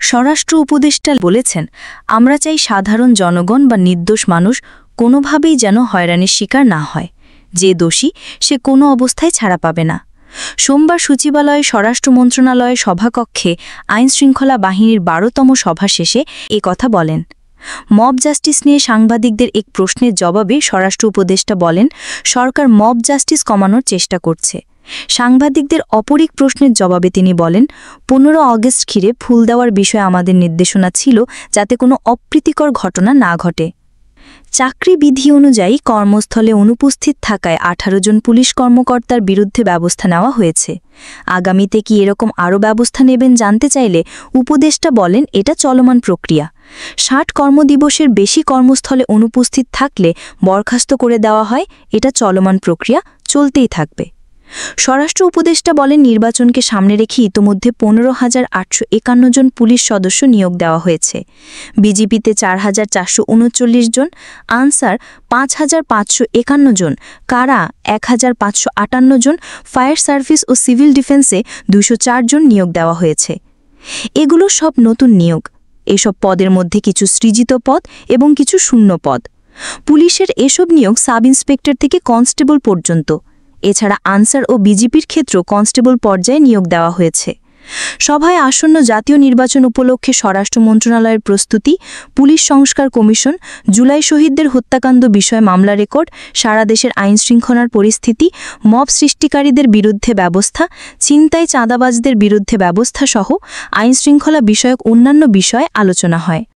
স্বরাষ্ট্র উপদেষ্টা বলেছেন, আমরা চাই সাধারণ জনগণ বা নির্দোষ মানুষ কোনোভাবেই যেন হয়রানির শিকার না হয়। যে দোষী সে কোনো অবস্থায় ছাড়া পাবে না। সোমবার সচিবালয়ে স্বরাষ্ট্র মন্ত্রণালয়ের সভাকক্ষে আইনশৃঙ্খলা বাহিনীর ১২তম সভা শেষে এ কথা বলেন। মব জাস্টিস নিয়ে সাংবাদিকদের এক প্রশ্নের জবাবে স্বরাষ্ট্র উপদেষ্টা বলেন, সরকার মব জাস্টিস কমানোর চেষ্টা করছে। সাংবাদিকদের অপরিক প্রশ্নের জবাবে তিনি বলেন, ১৫ আগস্ট ঘিরে ফুল দেওয়ার বিষয়ে আমাদের নির্দেশনা ছিল যাতে কোনো অপ্রীতিকর ঘটনা না ঘটে। চাকরি বিধি অনুযায়ী কর্মস্থলে অনুপস্থিত থাকায় ১৮ জন পুলিশ কর্মকর্তার বিরুদ্ধে ব্যবস্থা নেওয়া হয়েছে। আগামীতে কি এরকম আরও ব্যবস্থা নেবেন জানতে চাইলে উপদেষ্টা বলেন, এটা চলমান প্রক্রিয়া। ৬০ কর্মদিবসের বেশি কর্মস্থলে অনুপস্থিত থাকলে বরখাস্ত করে দেওয়া হয়। এটা চলমান প্রক্রিয়া, চলতেই থাকবে। স্বরাষ্ট্র উপদেষ্টা বলেন, নির্বাচনকে সামনে রেখে ইতোমধ্যে ১৫,৮৫১ জন পুলিশ সদস্য নিয়োগ দেওয়া হয়েছে। বিজিপিতে ৪,৪৩৯ জন, আনসার ৫,৫৫১ জন, কারা ১,৫৫৮ জন, ফায়ার সার্ভিস ও সিভিল ডিফেন্সে ২০৪ জন নিয়োগ দেওয়া হয়েছে। এগুলো সব নতুন নিয়োগ। এসব পদের মধ্যে কিছু সৃজিত পদ এবং কিছু শূন্য পদ। পুলিশের এসব নিয়োগ সাব ইন্সপেক্টর থেকে কনস্টেবল পর্যন্ত। এছাড়া আনসার ও বিজিপির ক্ষেত্রেও কনস্টেবল পর্যায়ে নিয়োগ দেওয়া হয়েছে। সভায় আসন্ন জাতীয় নির্বাচন উপলক্ষে স্বরাষ্ট্র মন্ত্রণালয়ের প্রস্তুতি, পুলিশ সংস্কার কমিশন, জুলাই শহীদদের হত্যাকাণ্ড বিষয়ে মামলা রেকর্ড, সারা দেশের আইনশৃঙ্খলার পরিস্থিতি, মব সৃষ্টিকারীদের বিরুদ্ধে ব্যবস্থা, ছিনতাই চাঁদাবাজদের বিরুদ্ধে ব্যবস্থা সহ আইনশৃঙ্খলা বিষয়ক অন্যান্য বিষয়ে আলোচনা হয়।